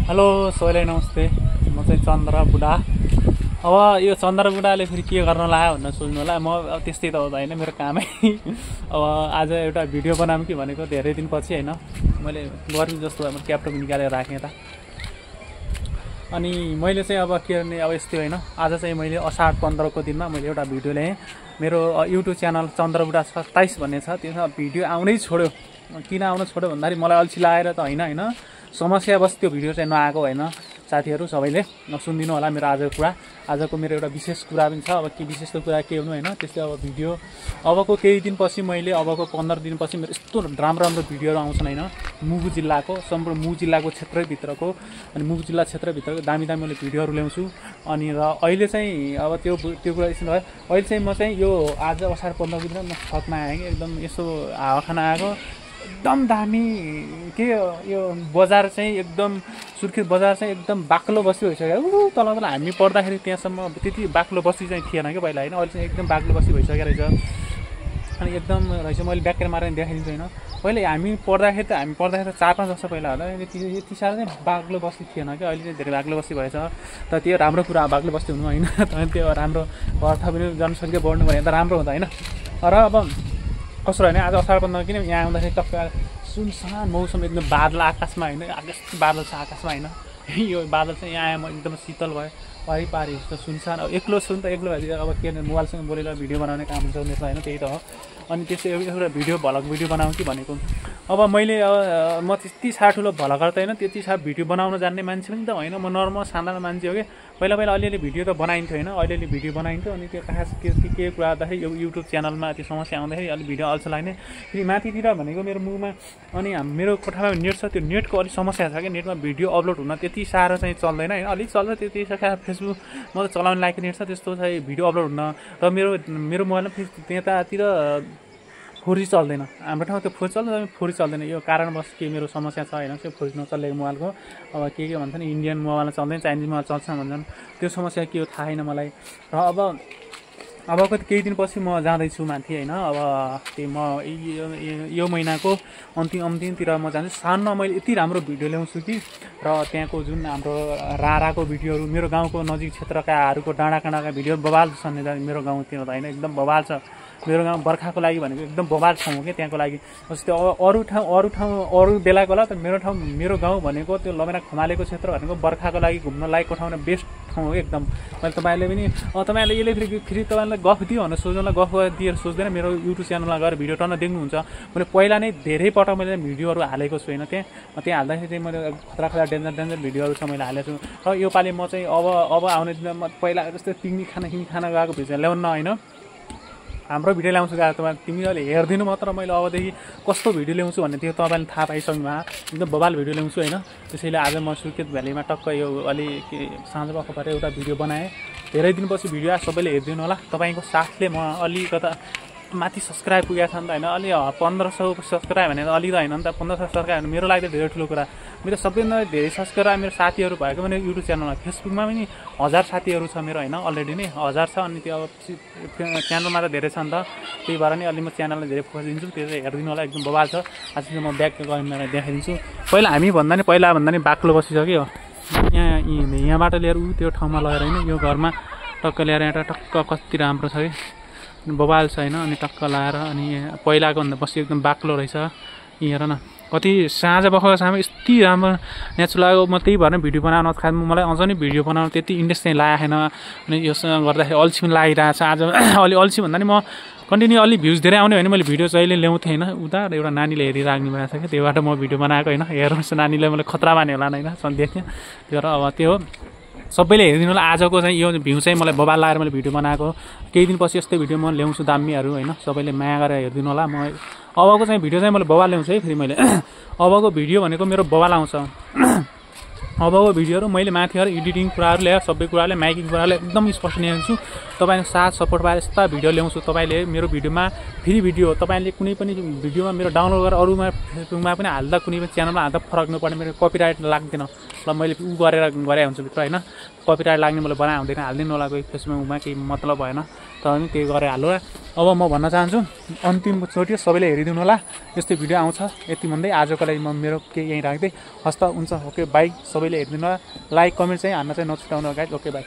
Hello सबैलाई नमस्ते। म चाहिँ चन्द्र बुढा। अब यो चन्द्र बुढाले फेरि के गर्न लाग्यो भनेर सोच्नु होला। म त्यस्तै त होइन, मेरो कामै अब आज एउटा भिडियो बनाऊँ कि भनेको धेरै दिनपछि होइन। मैले गर्मी जस्तो क्यापटप निकालेर राखेँ त। अनि मैले चाहिँ अब के गर्ने, अब यस्तै होइन। आज चाहिँ मैले असार 15 को दिनमा मैले एउटा भिडियो ल्याएँ। मेरो युट्युब च्यानल चन्द्र बुढा 27 भन्ने छ, त्यसमा भिडियो आउनै छोड्यो। किन आउन छोड्यो भन्दाखेरि मलाई अल्छी लागेर त होइन समस्या बस त्यो भिडियो चाहिँ नआएको होइन। साथीहरू सबैले नसुनिदिनु होला मेरो आजको कुरा। आजको मेरो एउटा विशेष कुरा पनि छ। अब के विशेष कुरा के हुनु होइन, त्यस्तै अब भिडियो अबको केही दिनपछि मैले अबको 15 दिनपछि मेरो यस्तो राम्रो राम्रो भिडियोहरू आउँछन् होइन। मुगु जिल्लाको सम्पूर्ण मुगु जिल्लाको क्षेत्रभित्रको अनि मुगु जिल्ला क्षेत्रभित्रको दामी दामी मैले भिडियोहरू ल्याउँछु। अनि र अहिले चाहिँ अब त्यो कुरा यस्तो भयो। अहिले चाहिँ म चाहिँ यो आज असार 15 को दिन म छतमा आएँ कि एकदम यसो हावा खान आएको। एकदम दामी के यो बजार चाहिँ एकदम सुर्खेत बजार चाहिँ एकदम बाक्लो बस्ती भइसक्यो। तल हामी पढ्दाखेरि त्यहाँसम्म त्यति बाक्लो बस्ती चाहिँ थिएन कि पहिला होइन। अहिले चाहिँ एकदम बाक्लो बस्ती भइसकेको रहेछ। अनि एकदम रहेछ। मैले ब्याकेर मारेर देखाइदिन्छु होइन। पहिले हामी पढ्दाखेरि त 4-5 वर्ष पहिला होला यति साह्रो चाहिँ बाक्लो बस्ती थिएन कि। अहिले चाहिँ धेरै बाक्लो बस्ती भएछ। त त्यो राम्रो कुरा बाक्लो बस्ती हुनु होइन। त्यो राम्रो अर्थ पनि जनसङ्ख्या बढ्नु भने त राम्रो हुन्छ होइन। र अब कसो होइन, आज असार 15 किन यहाँ आउँदाखेरि टक्क सुनसान मौसम एकदम बादल आकाशमा होइन। आकाश बादल छ आकाशमा होइन। यो बादल चाहिँ यहाँ म एकदम शीतल भयो। पारी जस्तो सुनसान। अब एक्लो छु नि त, एक्लो भएपछि अब के मोबाइलसँग बोलेर भिडियो बनाउने काम हुन्छ मेरो होइन। त्यही त हो। अनि त्यसै एउटा भ्लग भिडियो बनाऊँ कि भनेको। अब मैले म त्यति साह्रो ठुलो भ्लगर त होइन, त्यति साह्रो भिडियो बनाउन जान्ने मान्छे पनि त होइन। म नर्मल साधारण मान्छे हो कि। पहिला अलिअलि भिडियो त बनाइन्थ्यो होइन। अलिअलि भिडियो बनाइन्थ्यो। अनि त्यो खास के कुरा गर्दाखेरि यो युट्युब च्यानलमा त्यो समस्या आउँदाखेरि अलिक भिडियो अल्छी लाग्ने। फेरि माथितिर भनेको मेरो मुखमा अनि मेरो कोठामा नेट छ, त्यो नेटको अलिक समस्या छ कि। नेटमा भिडियो अपलोड हुन त्यति साह्रो चाहिँ चल्दैन होइन। अलिक चल्छ त्यति फेसबुक म त चलाउने लायक नेट छ, त्यस्तो चाहिँ भिडियो अपलोड हुन। र मेरो मोबाइलमा त्यतातिर 4G चल्दैन। हाम्रो ठाउँमा त्यो 4G चल्छ, 4G चल्दैन। यो कारणवश के मेरो समस्या छ होइन। त्यो 4G नचलेको मोबाइलको अब के भन्छन्, इन्डियन मोबाइलमा चल्दैन, चाइनिज मोबाइल चल्छ भन्छन्। त्यो समस्या के हो थाहा छैन मलाई। र अबको केही दिनपछि म जाँदैछु माथि होइन। अब त्यो म यो महिनाको अन्तिमतिर म जान्छु। सानो मैले यति राम्रो भिडियो ल्याउँछु कि। र त्यहाँको जुन हाम्रो राराको भिडियोहरू, मेरो गाउँको नजिक क्षेत्रकाहरूको डाँडाकाँडाका भिडियो बवाल छन् मेरो गाउँतिर त होइन। एकदम बवाल छ। मेरो गाउँ बर्खाको लागि भनेको एकदम बवाल ठाउँ हो क्या त्यहाँको लागि। जस्तै अरू अरू बेलाको होला त मेरो गाउँ भनेको त्यो लमेरा खमालेको क्षेत्र भनेको बर्खाको लागि घुम्न लायकको ठाउँ बेस्ट ठाउँ हो एकदम। मैले तपाईँले पनि तपाईँले यसले फेरि तपाईँलाई गफ दियो भनेर सोच्नुलाई गफ दिएर सोच्दैन। मेरो युट्युब च्यानलमा गएर भिडियो टर्न देख्नुहुन्छ। मैले पहिला नै धेरै पटक मैले भिडियोहरू हालेको छु होइन। त्यहाँ हाल्दाखेरि चाहिँ मैले खतरा डेन्जर भिडियोहरू छ मैले हालेको छु। र योपालि म चाहिँ अब आउने दिनमा पहिला जस्तै पिकनिक खाना गएको भिडियो ल्याउन होइन। हाम्रो भिडियो ल्याउँछु तिमीहरूले हेरिदिनु मात्र। मैले अबदेखि कस्तो भिडियो ल्याउँछु भन्ने त्यो तपाईँले थाहा पाइसक्नु भयो। एकदम बवाल भिडियो ल्याउँछु होइन। त्यसैले आज म सुर्खेत भ्यालीमा टक्क यो अलि साँझ पखबार एउटा भिडियो बनाएँ। धेरै दिनपछि भिडियो सबैले हेरिदिनु होला। तपाईँको साथले म अलिकता माथि सब्सक्राइब पुगेको छ नि त होइन। अलि 1500 सब्सक्राइब भने त अलि त होइन नि त। 1500 सब्सक्राइब भने मेरो लागि त धेरै ठुलो कुरा। मेरो सबैभन्दा धेरै सब्सक्राइब मेरो साथीहरू भएको भने युट्युब च्यानलमा, फेसबुकमा पनि 1000 साथीहरू छ मेरो होइन। अलरेडी नै 1000 छ। अनि त्यो अब च्यानलमा त धेरै छ नि त। त्यही भएर नि अलि म च्यानललाई धेरै फोकस दिन्छु। त्यो चाहिँ हेरिदिनु होला। एकदम बवाल छ। आज चाहिँ म ब्याक गरेर देखाइदिन्छु। पहिला भन्दा नि बाक्लो बसिसक्यो। यहाँबाट लिएर त्यो ठाउँमा लगेर होइन। यो घरमा टक्क ल्याएर यहाँ टक्क कति राम्रो छ कि। बवाल छ होइन। अनि टक्क लाएर अनि पहिलाको भन्दा बस्ती एकदम बाक्लो रहेछ। यहाँ हेर न कति साँझ बखको सामु यति राम्रो नेचुरल लाग्यो। म त्यही भएर भिडियो बनाउन मलाई अझ नै भिडियो बनाउन त्यति इन्ट्रेस्ट चाहिँ लागेको छैन। अनि योसँग गर्दाखेरि अल्छी पनि लागिरहेको छ। आज अलि अल्छी भन्दा नि म कन्टिन्यू अलि भ्युज धेरै आउने भने मैले भिडियो जहिले ल्याउँथेँ होइन। उता एउटा नानीले हेरिराख्नु भएको छ कि त्योबाट म भिडियो बनाएको होइन। हेर्नुहोस् नानीलाई मैले खतरा माने होला होइन देख्थेँ। त्यो र अब त्यो सबैले हेरिदिनु होला। आजको चाहिँ यो भ्यू चाहिँ मलाई बवाल लागेर मैले भिडियो बनाएको। केही दिनपछि यस्तै भिडियो म ल्याउँछु दामीहरू होइन। सबैले माया गरेर हेरिदिनु होला। म अबको चाहिँ भिडियो चाहिँ मैले बवाल ल्याउँछु है। फेरि मैले अबको भिडियो भनेको मेरो बवाल आउँछ। अबको भिडियोहरू मैले माथि गएर एडिटिङ कुराहरू ल्याएर सबै कुराले माइकिङ कुराले एकदम स्पष्ट ल्याउँछु। तपाईँको साथ सपोर्ट पाएर यस्ता भिडियो ल्याउँछु। तपाईँले मेरो भिडियोमा फेरि भिडियो तपाईँले कुनै पनि भिडियोमा मेरो डाउनलोड गरेर अरूमा फेसबुकमा पनि हाल्दा कुनै पनि च्यानलमा हाल्दा फरक नपर्ने। मेरो कपिराइट लाग्दैन। ल मैले उ गरेर गरे हुन्छ भित्र होइन कपिराइट लाग्ने मैले बनाए हुँदैन हालिदिनु होला कोही फेसबुकमा केही मतलब भएन तर पनि त्यही गरेर हाल्नु होला अब म भन्न चाहन्छु अन्तिमचोटि सबैले हेरिदिनु होला यस्तै भिडियो आउँछ यति भन्दै आजको लागि म मेरो केही यहीँ राख्दै हस्त हुन्छ ओके बाई सबैले हेरिदिनु होला लाइक कमेन्ट चाहिँ हान्न चाहिँ नछुटाउनु गाइज ओके बाई